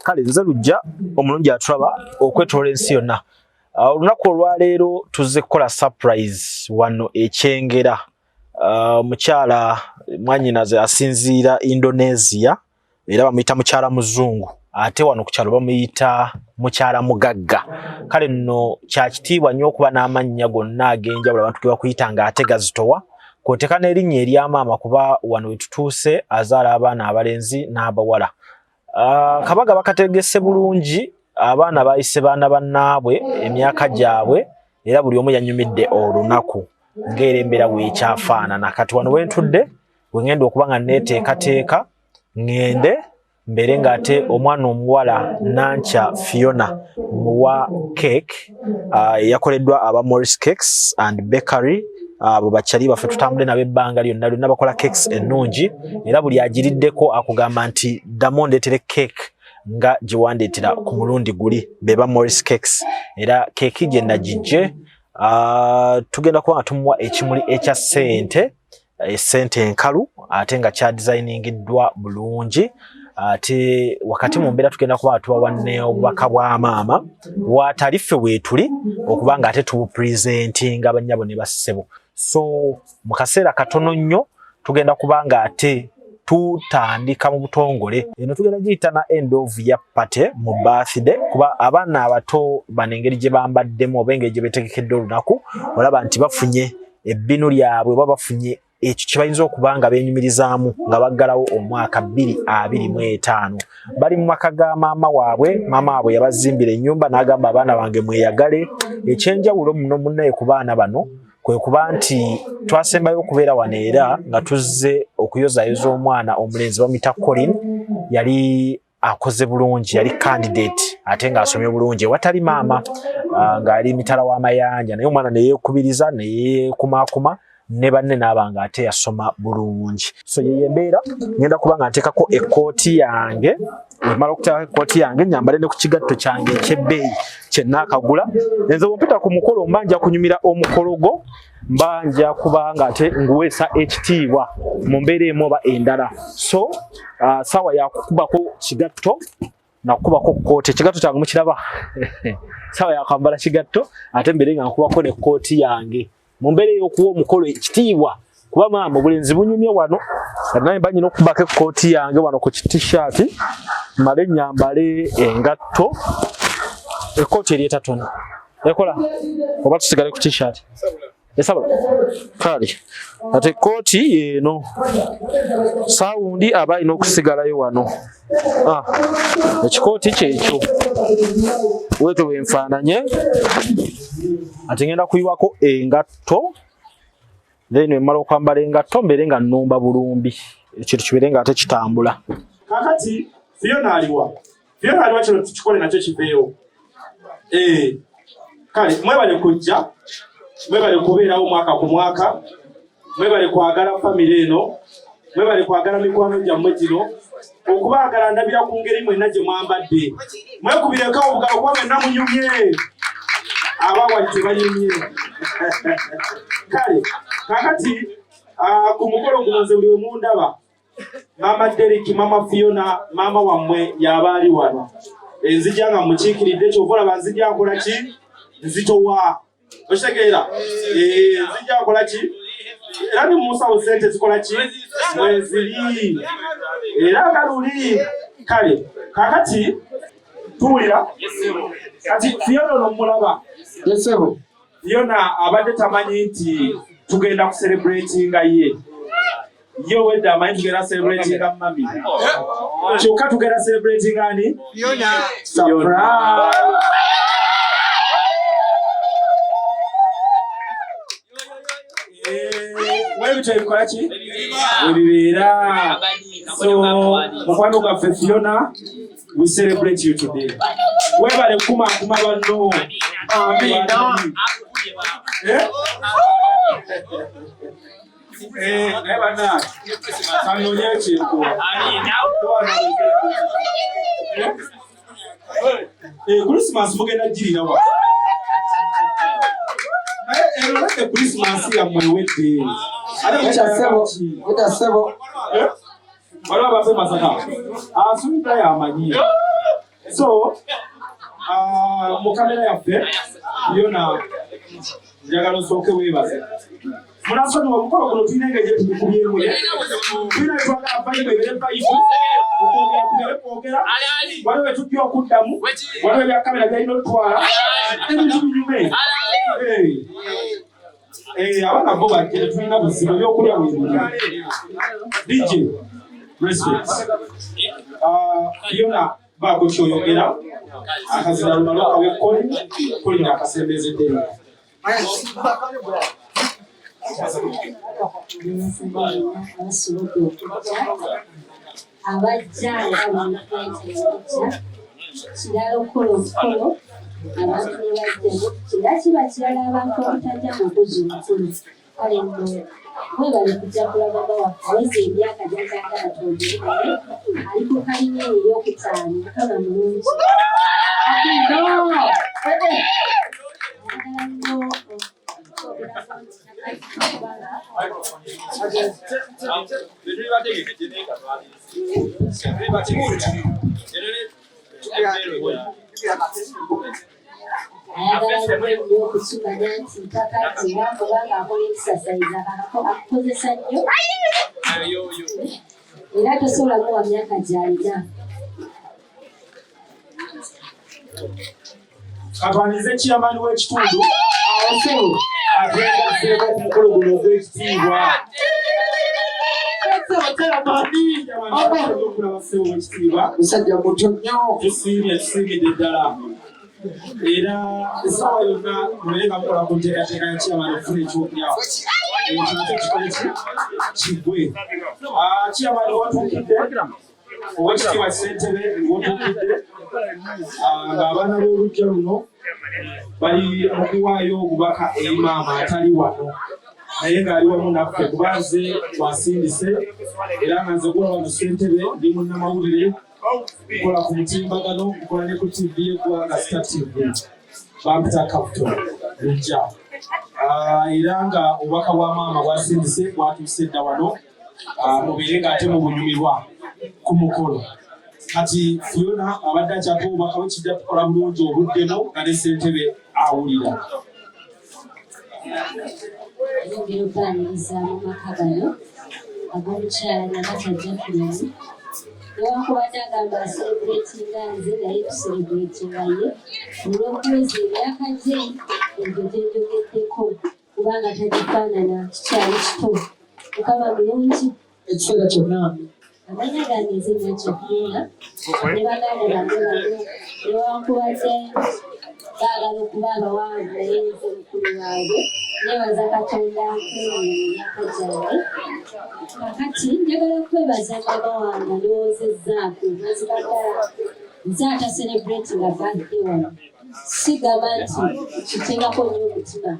Kale nze lujja omulungi atulaba okwetoola ensi yonna. Olunaku olwaleero tuzze kukola surprise wano ekyengera. Mukyala mwannyinaze asinziira Indonesia era bamuyita mukyala muzungu ate wano ku kyalo bamuyita mukyala mugagga. Kale nno kya kitiibwa nnyo okuba n'amannya gonna ag'enjawulo abantu ge bakuyita ng'ate gazitowa kw'oteeka n'erinnya ery'amaama kuba wano we tutuuse azaala abaana abalenzi n'abawala. Kabaga bakategese bulungi abaana bayise baana bannaabwe emyaka gyabwe era buli omu yanyumidde olunaku ng'era embeera bw'ekyafaanana. Kati wano wentudde we ngenda okuba nga neeteekateeka ngende mbere ng'ate omwana omuwala Nankya Fiona muwa cake yakoleddwa aba Morris Cakes and Bakery. Abo bakyali baffe tutambule nabo ebbanga lyonna bakola cakes ennungi era buli agiriddeko akugamba nti ddamu ndeetere cake nga gye wandeetera ku mulundi guli beba Morris Cakes era cake gye nagijje. Tugenda kuba nga tumuwa ekimuli ekya ssente enkalu ate nga kya designingiddwa bulungi. Ate wakati mu mbeera tugenda kuba tubawa n'obubaka bwa maama watali ffe weetuli okuba nga ate tubupresentinga bannyabo ne bassebo. So mu kaseera katono nnyo tugenda kuba nga ate tutandika mu butongole. Eno tugenda giyita na end of year party mu birthday kuba abaana abato bano engeri gye bambaddemu oba engeri gye beetegekedde olunaku olaba nti bafunye ebbinu lyabwe oba bafunye ekyo kye bayinza okuba nga beenyumirizaamu nga baggalawo omwaka 2025. Bali mu maka ga maama waabwe yabazimbira ennyumba n'agamba abaana bange mweyagale. Ekyenjawulo muno munnaye ku baana bano kwe kuba nti twasembayo okubeera wano era nga tuzze okuyozaayoza omwana omulenzi bamuyita Colin yali akoze bulungi yali candidate ate ng'asomye bulungi watali maama ng'ali mitala w'amayanja naye omwana ne yeekubiriza ne yeekumaakuma ne banne n'abanga ate yasoma bulungi. So ye mbeera ngenda kuba nga nteekako ekkooti yange wemala okuteekako ekkooti yange nyambale ne ku kigatto kyange ekyebbeeyi kye naakagula. Nze bw'ompita ku mukolo mba nja kunyumira omukologo mba nja kuba nga ate nguweesa ekitiibwa mu mbeera emu oba endala. So sawa yakukubako kigatto nakubako kkooti ekigatto kyange mukiraba sawa yakwambala kigatto ate mbere nga nkubako n'ekkooti yange mu mbeera ey'okuwa omukolo ekitiibwa kuba maama obulenzi bunyumye wano. Naye mba nyina okubako ekkooti yange wano ku t-shirt male nyambale engatto ekkooti eri etatona ekola oba tusigale ku t-shirt esabula kale ate ekkooti eno saawundi aba alina okusigalayo wano. Ekikooti kyekyo weeto bwenfaananye ate ngenda kuyiwako engatto then wemmala okwambala engatto mbeere nga nnumba bulumbi ekintu kibeere nga ate kitambula. Kakati Fiona aliwa kino tukikole nakyo kiveewo. Kale mwebale kujja mwebale kubeerawo mwaka ku mwaka mwebale kwagala famire eno mwebale kwagala mikwano gyammwe gino okubaagala ndabira ku ngeri mwenna gye mwambadde mwekubireko obugalo kuba mwenna munyumye abawali tebanyumye. Kale kakati ku mukolo guno nze buli we mundaba maama Derek maama Fiona maama wammwe yabaali wano enzija nga mukiikiridde kyova olaba nzija nkola ki nzitowa okitegeera nzija nkola ki era ni musawo sente zikola ki mweziri era nga luli. Kale kakati tuwulira kati Fiona ono mulaba Fiona abadde tamanyi nti tugenda kucelebratinga ye wedda amanyi tugenda celebratinga mami kyokka tugenda celebratinga ani Fiona. Webito ebikola ki ebibeera. So mukwano gwaffe Fiona, we celebrate you today. Webale kumakuma banno. Naye bana kanonye ekintu Christmas mugenda girira wa erolete Christmas ya mwewedde waliwo abafe masaka asumita yamanyi So mu kamera yaffe yona njagala osooke weebaze munasonyiwa omukolo guno tulina engeri gyetukubyemu tulina twagala bayibu ebere bayibu okwogera waliwo etujja okuddamu waliwo ebyakamera byalina otutwala ebintu binyume abaana bo bajje tulina buzibu ebyokulya bwebimu DJ respect yona baako kyoyogera akazina lumaloka wekoli nakasembezeddeyo abajja kirala okukola omukolo abantu ne bajjamu era kiba kirala abantu obutajja mu kuzi omukulu kale nno webale kujja kulaba bawaffe aweza emyaka gy'akyagala twogere naye ali ku kalina eyo ey'okutaano mukama mulungi ayagala nnyo okusumanya nti kakati era kubanga akola exercise akukozesa nnyo era tosobola muwa myaka gy'alina. katwanize chairman w'ekitundu awo ateegaseeko ku mukolo guno ogw'ekitiibwa musajja muto nnyo tusiimidde ddala era essaawa yonna mubere nga mukola ku nteekateeka ya chairman okufuna ekyokulya ekyo kikole kiggwe chairman watuukidde owekitiibwa ssentebe wotuukidde ng'abaana b'olujja luno bali okuwaayo obubaka eri maama atali wano naye ng'ali wamu naffe kubanze twasindise era nga nze gulaba mu ssentebe ndi munnamawulire nkola ku mutimbagano nkola ne ku TV y'eggwanga Star TV bampita Captain Lujja era nga obubaka bwa maama bwasindise bwatuuse dda wano mubeere ng'ate mubunyumirwa ku mukolo kati Fiona abadde akyako obubaka bwe kijja tukola bulungi obuddemu nga ne ssentebe awulira Yongera okubaaniriza mu maka gano ag'omukyala nabatajja kulimu newankubadde agamba aserebuletinga nze naye tuserebuletinga ye olw'okuweza emyaka gye egyo gyenjogeddeko kubanga tagifaanana kikyali kito mukama mulungi ekiseera kyonna amanya gange nze nakyakuuna ne baganda bange bano newankubadde baagala okuba abawanvu naye nze mukulu waabwe nebaza Katonda emyaka gyange kakati njagala kwebaza mama wange ndowoozezzaako nazibaddala nze ataserebuletinga birthday wano sigamba nti kiteekako nnyo omutima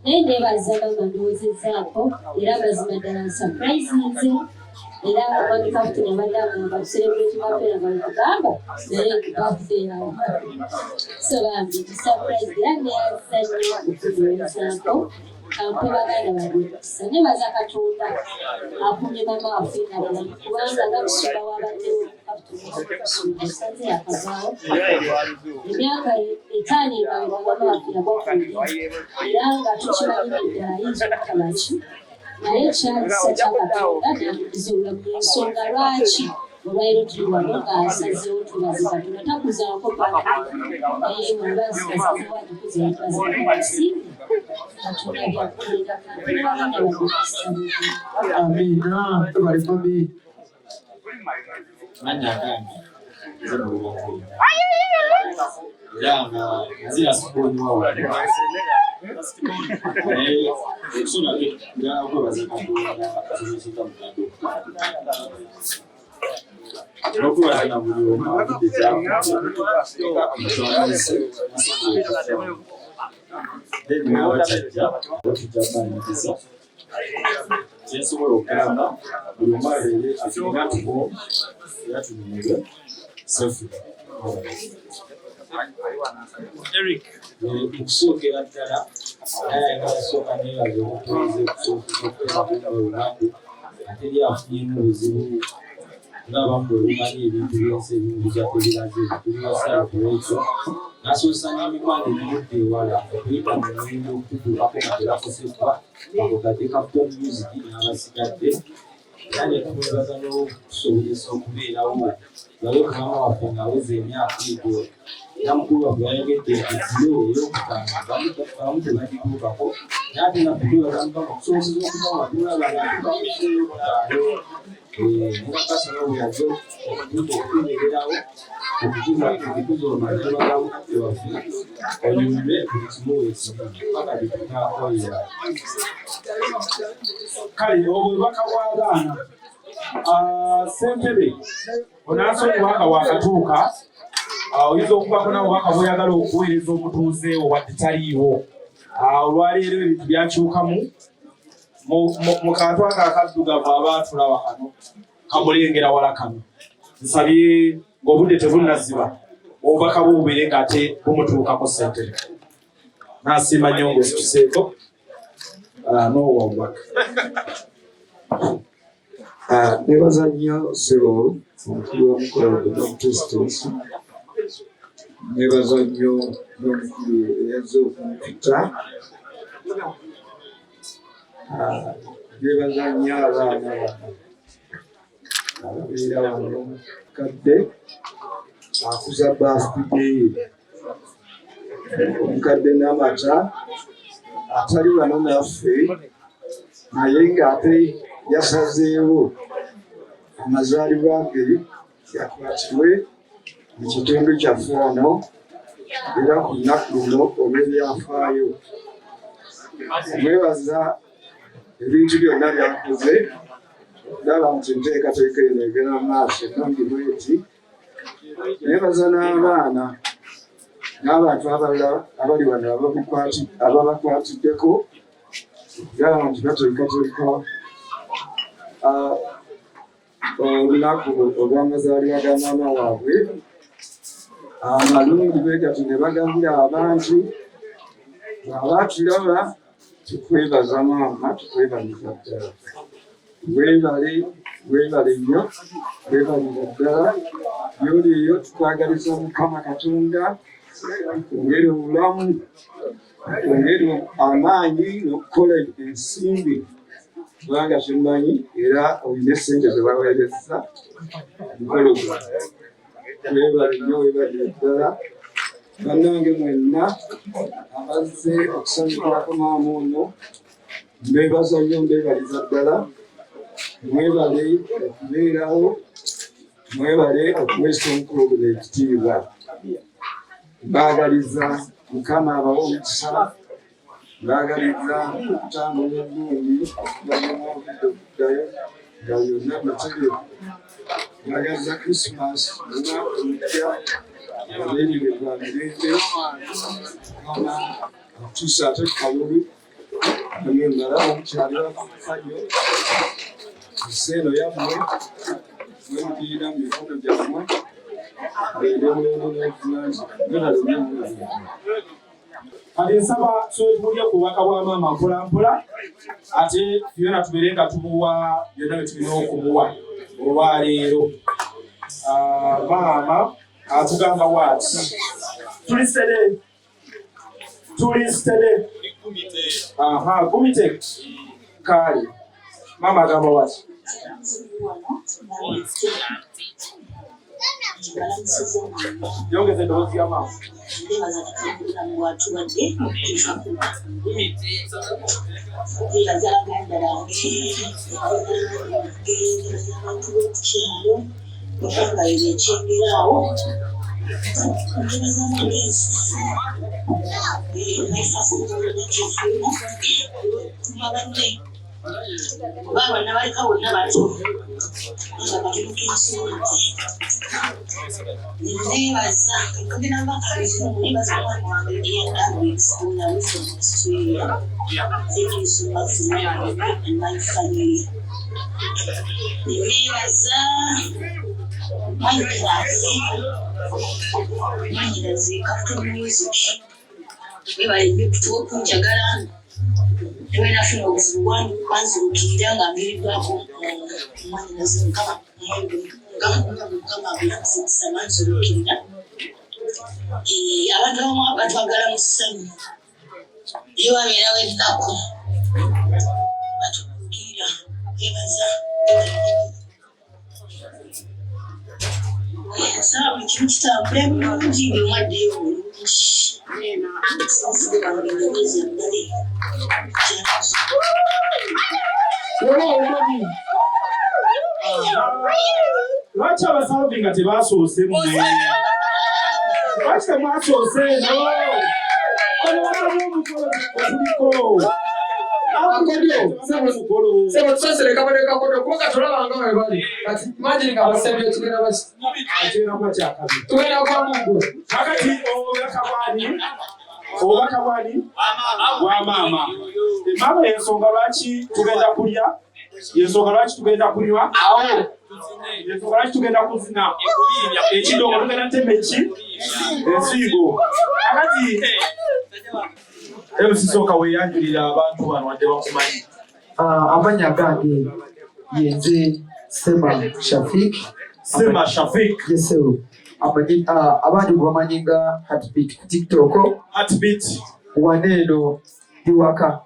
naye nebaza mama ndowoozezzaako era mazima ddala surprise nze era omwami Captain abadde agamba tuserebuletinga ffena balekugamba naye birthday yawe so bambi surprise era neyaza nnyo okunywezaako kampe baganda bagesa nebaza Katonda akumye mama waffe nabalamu kubanga nga musumba wabaddewo saze yakavaawo emyaka 5 emabega mama waffe yagwakundi era nga tukimanyire ddala ayinza okukolaki naye kyalisa kya Katonda namuliza obulamu ensonga lwaki olwairo tuli wano ng'asazeewo tubaze Katonda takuzaako paka naye olwazikasazeewo atukuzeewo tubaze Katonda byakukolera kandi baganda bagokisabira amiina tubali mami manya gange nze mulungu era nga nzira sikonyiwa wano ekusula njagala kwebaza Katonda akazizika muganda n'okwebaza na buli omu avudde kyakutwanise then n'abakyajja batujja kumaliriza kyensobola okugamba buli omu abeere afirina tubo era tunyumirwe safi okusookera ddala naye alina kusooka neebaza obutonzi okusookera olunaku ate lyafunyemu obuzibu ng'abantu olumanyi ebintu by'ensi ebimu bijja tebiraze tuli basala kulwekyo nasoosa n'emikwano emiludde ewala okuyita mu mulindo okututuukako materakusekuba ako kate Capital Music n'abasigadde era ne tumwebaza n'okusobozesa okubeerawo babe ku maama waffe ng'aweza emyaka egyo era mukulu waffe yayogedde ekiro ey'okutaano bamu tebagituukako naye ate nga tubebaza mukama okusobozesa okutama tulaba nga tubamuseeyo okutaano mukakasana bweyazo okutuuka okutubeererawo okutuza omanebagamu kate waffe onyumire buli kimu weekiri paka bitutaakoera kale obubaka bw'abaana ssentebe onaasa obubaka bwakatuuka oyinza okubako n'obubaka bw'oyagala okuweereza omutuuze wadde taliiwo olwaleero ebintu byakyukamu mu kantu ako akaddugavu abaatulaba kano kamulengera wala kano nsabye ng'obudde tebunnaziba obubaka bwe bubeere ng'ate bumutuukako ssentebe naasiima nnyo ng'osituseeko n'owa obubaka. Nebaza nnyo ssebo omukulu w'omukola Presidency. Nebaza nnyo n'omukulu eyazze okumpita. Nebaza nnyo abaana ababeera wano omukadde akuza birthday omukadde n'amata atali wano naffe naye ng'ate yasazeewo amazaalibwa ge yakwatibwe mu kitundu kyaffe wano era ku lunaku luno olw'ebyafaayo mwebaza ebintu byonna byakoze ndaba nti enteekateeka eno egenda mu maaso ennungi bweti nebaza n'abaana n'abantu abalala abali wano ababakwatiddeko ndaba nti bateekateeka olunaku olw'amazaalibwa ga maama waabwe amalungi beegati ne bagambira abantu abaatulaba tukwebaza maama tukwebaliza ddala webale nnyo webalira ddala byoliyo tukwagaliza Mukama Katonda ongeri obulamu ongeri amaanyi n'okukola ensimbi kubanga kimanyi era olina essente zebaweereza mukolo gwa webale nnyo webalira ddala bannange mwenna abazze okusanyukirako maama ono mbebaza nnyo mbebaliza ddala mwebale okubeerawo mwebale okuweesa omukulu guno ekitiibwa mbaagaliza Mukama abawe omukisa mbaagaliza okutambula ennungi okubalema obudde okuddayo nga byonna bitereevu mbaagaliza Krismas olunaku lujja abeerire bwa mirembe Mukama atuuse ate kalulu naye ngalaba omukyalira kufanyo eseeno yammwe mwemugirira mu mikono gyammwe kati nsaba twetulye ku bubaka bwa maama mpola mpola ate byonna tubeere nga tumuwa byonna bye tulina okumuwa olwaleero. Maama atugamba waati tuli sitede kumite kale maama agamba waati yongeze eddoboozi ya maama baba nabaleka bonna bato nebaza nebaza omwana wange eyandawekisikula from Australia. Thank you so much for my and my family. Nebaza manyirazi Capital Music webalibye okutuokunjagala ewe nafuna obuzibu bwange kwanzirukirira nga mbiriddwako manyirazi Mukama abantu abamu batwagala mu ssanyu iyo wabeerawo ennaku batukuukirira ebaza saba buli kimu kitambule bulungi ngaomwaddeyo bulungi sinzige bangenyeza ebbale lwaki abasalvi nga tebasoose lwaki temwasoose no Sebo tusasire kaboneka kodo kuba katulabanga we bali kati imagine nga basebye tugenda basi atera kwa kyakabi tugenda kwa Mungu kakati obubaka bwani bwa maama maama yensonga lwaki tugenda kulya yensonga lwaki tugenda kunywa yensonga lwaki tugenda kuzina ekidongo tugenda ntema eki ensigo kakati ebusisooka weeyanjulira abantu bano wadde bakumanyi amanya gange yenze Sema Shafik yesewo abandi bamanyi nga Heartbeat ku TikTok Heartbeat waneeno iwaka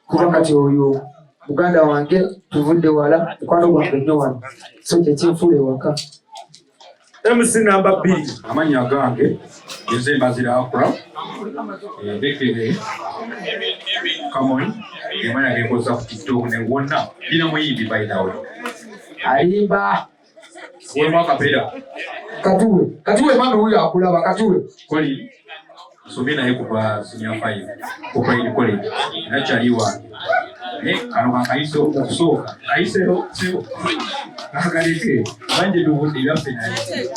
kuba kati oyo muganda wange tuvudde wala mukwano gwange nnyo wano so kyekinfuula ewaka MC namba 2 amanya gange yenze Mbazira Akura bekere kamoni emanya gekoza ku TikTok ne wonna dina muyimbi by the way ayimba wema kapera katuwe mami huyo akulaba katuwe koli sombi naye kuva senior 5 kuva ili college nachaliwa kano kakaiso okusooka kaisero sebo akaleke banje tuvudde byaffe naye